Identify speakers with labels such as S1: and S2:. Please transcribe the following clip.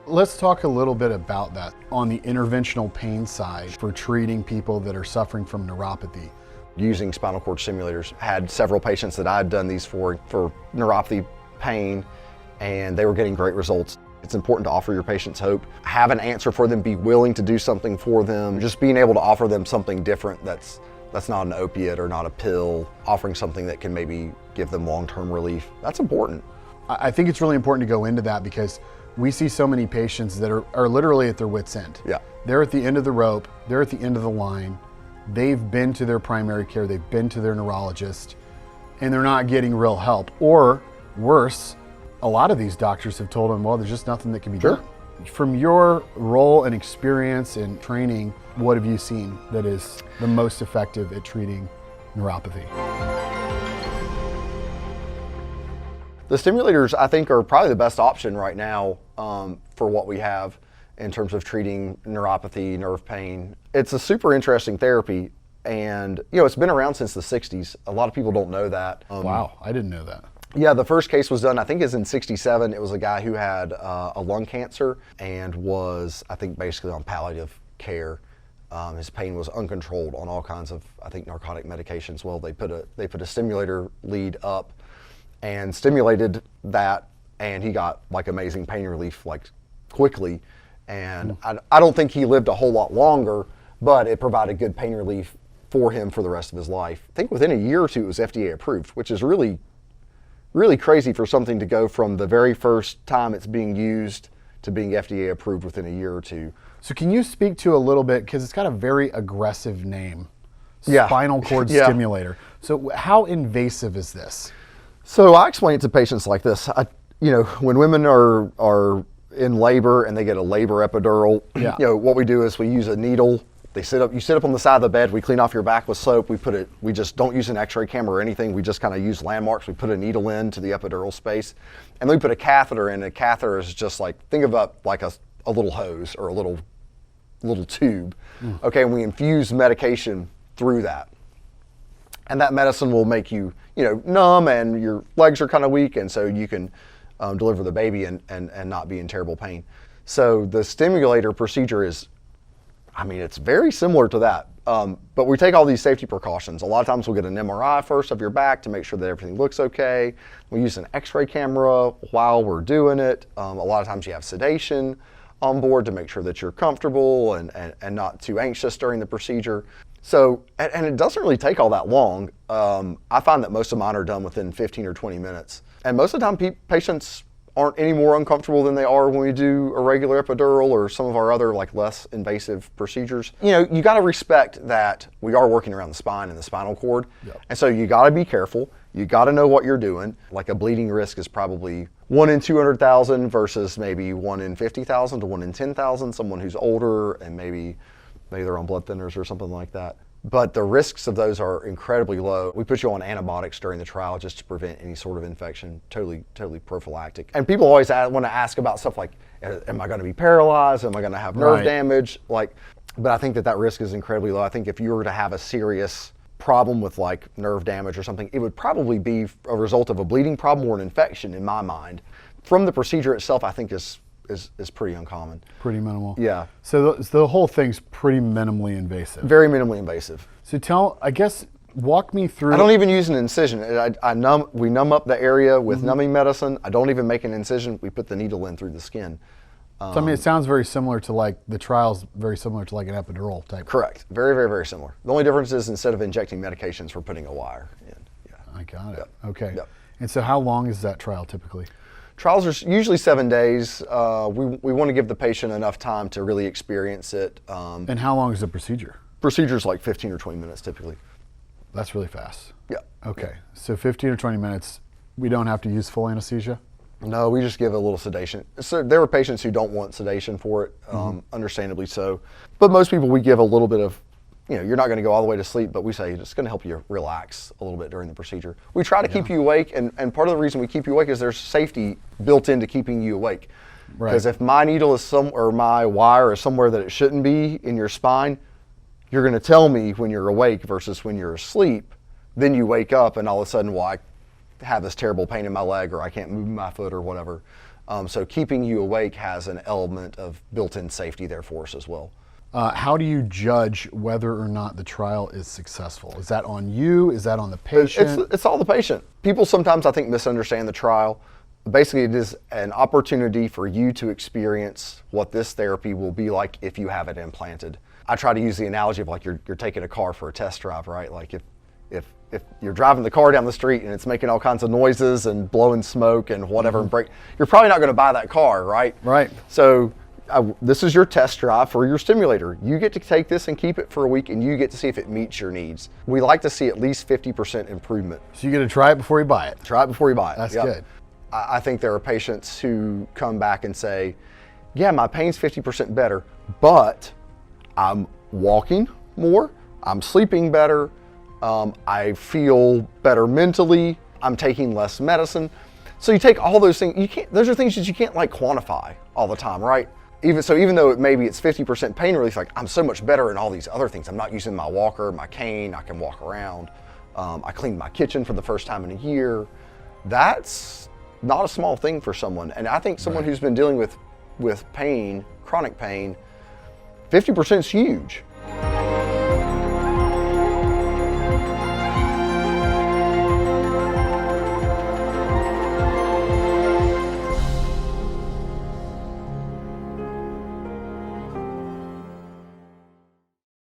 S1: Let's talk a little bit about that on the interventional pain side for treating people that are suffering from neuropathy.
S2: Using spinal cord stimulators, had several patients that I'd done these for neuropathy pain, and they were getting great results. It's important to offer your patients hope, have an answer for them, be willing to do something for them, just being able to offer them something different that's not an opiate or not a pill, offering something that can maybe give them long-term relief. That's important.
S1: I think it's really important to go into that because we see so many patients that are literally at their wit's end.
S2: Yeah.
S1: They're at the end of the rope, they're at the end of the line, they've been to their primary care, they've been to their neurologist, and they're not getting real help. Or worse, a lot of these doctors have told them, well, there's just nothing that can be done. From your role and experience and training, what have you seen that is the most effective at treating neuropathy?
S2: The stimulators, I think, are probably the best option right now for what we have in terms of treating neuropathy, nerve pain. It's a super interesting therapy, and it's been around since the 60s. A lot of people don't know that.
S1: Wow, I didn't know that.
S2: Yeah, the first case was done, I think, is in '67. It was a guy who had a lung cancer and was, I think, basically on palliative care. His pain was uncontrolled on all kinds of, I think, narcotic medications. Well, they put a stimulator lead up and stimulated that, and he got like amazing pain relief like quickly. And I don't think he lived a whole lot longer, but it provided good pain relief for him for the rest of his life. I think within a year or two it was FDA approved, which is really crazy for something to go from the very first time it's being used to being FDA approved within a year or two.
S1: So can you speak to a little bit, because it's got a very aggressive name,
S2: Yeah.
S1: spinal cord
S2: Yeah.
S1: stimulator. So how invasive is this?
S2: So I explain it to patients like this. When women are in labor and they get a labor epidural, what we do is we use a needle. You sit up on the side of the bed, we clean off your back with soap, we just don't use an x-ray camera or anything, we just kind of use landmarks. We put a needle into the epidural space, and then we put a catheter in. A catheter is just like, think of it like a little hose or a little tube. Okay, and we infuse medication through that. And that medicine will make you, numb, and your legs are kind of weak, and so you can deliver the baby and not be in terrible pain. So the stimulator procedure is, it's very similar to that, but we take all these safety precautions. A lot of times we'll get an MRI first of your back to make sure that everything looks okay. We use an x-ray camera while we're doing it. A lot of times you have sedation on board to make sure that you're comfortable and not too anxious during the procedure. So, and it doesn't really take all that long. I find that most of mine are done within 15 or 20 minutes. And most of the time patients aren't any more uncomfortable than they are when we do a regular epidural or some of our other less invasive procedures. You got to respect that we are working around the spine and the spinal cord.
S1: Yep.
S2: And so you got to be careful. You got to know what you're doing. Like a bleeding risk is probably 1 in 200,000 versus maybe 1 in 50,000 to 1 in 10,000. Someone who's older and maybe they're on blood thinners or something like that. But the risks of those are incredibly low. We put you on antibiotics during the trial just to prevent any sort of infection, totally prophylactic. And people always want to ask about stuff like, am I going to be paralyzed? Am I going to have nerve damage? But I think that risk is incredibly low. I think if you were to have a serious problem with nerve damage or something, it would probably be a result of a bleeding problem or an infection in my mind. From the procedure itself, I think is pretty uncommon.
S1: Pretty minimal.
S2: Yeah.
S1: So the whole thing's pretty minimally invasive.
S2: Very minimally invasive.
S1: So walk me through.
S2: I don't even use an incision. We numb up the area with numbing medicine. I don't even make an incision. We put the needle in through the skin.
S1: So it sounds very similar to the trial's very similar to an epidural type.
S2: Correct. Very, very, very similar. The only difference is instead of injecting medications, we're putting a wire in. Yeah.
S1: I got it.
S2: Yep.
S1: Okay.
S2: Yep.
S1: And so how long is that trial typically?
S2: Trials are usually 7 days. We want to give the patient enough time to really experience it.
S1: And how long is the procedure?
S2: Procedure's like 15 or 20 minutes typically.
S1: That's really fast.
S2: Yeah.
S1: Okay. So 15 or 20 minutes, we don't have to use full anesthesia?
S2: No, we just give a little sedation. So there are patients who don't want sedation for it, understandably so. But most people, we give a little bit of, you're not going to go all the way to sleep, but we say it's going to help you relax a little bit during the procedure. We try to keep you awake, and part of the reason we keep you awake is there's safety built into keeping you awake. Because if my needle is or my wire is somewhere that it shouldn't be in your spine, you're going to tell me when you're awake versus when you're asleep. Then you wake up and all of a sudden, I have this terrible pain in my leg, or I can't move my foot or whatever. So keeping you awake has an element of built-in safety there for us as well.
S1: How do you judge whether or not the trial is successful? Is that on you? Is that on the patient?
S2: It's all the patient. People sometimes, I think, misunderstand the trial. Basically, it is an opportunity for you to experience what this therapy will be like if you have it implanted. I try to use the analogy of like you're taking a car for a test drive, right? Like if you're driving the car down the street and it's making all kinds of noises and blowing smoke and whatever, and break, you're probably not going to buy that car, right?
S1: Right.
S2: So this is your test drive for your stimulator. You get to take this and keep it for a week, and you get to see if it meets your needs. We like to see at least 50% improvement.
S1: So you get to try it before you buy it.
S2: Try it before you buy it.
S1: That's
S2: Yep.
S1: good.
S2: I think there are patients who come back and say, yeah, my pain's 50% better, but I'm walking more, I'm sleeping better, I feel better mentally, I'm taking less medicine. So you take all those things, those are things that you can't like quantify all the time, right? Even though maybe it's 50% pain relief, like I'm so much better in all these other things. I'm not using my walker, my cane, I can walk around. I cleaned my kitchen for the first time in a year. That's not a small thing for someone. And I think someone who's been dealing with pain, chronic pain, 50% is huge.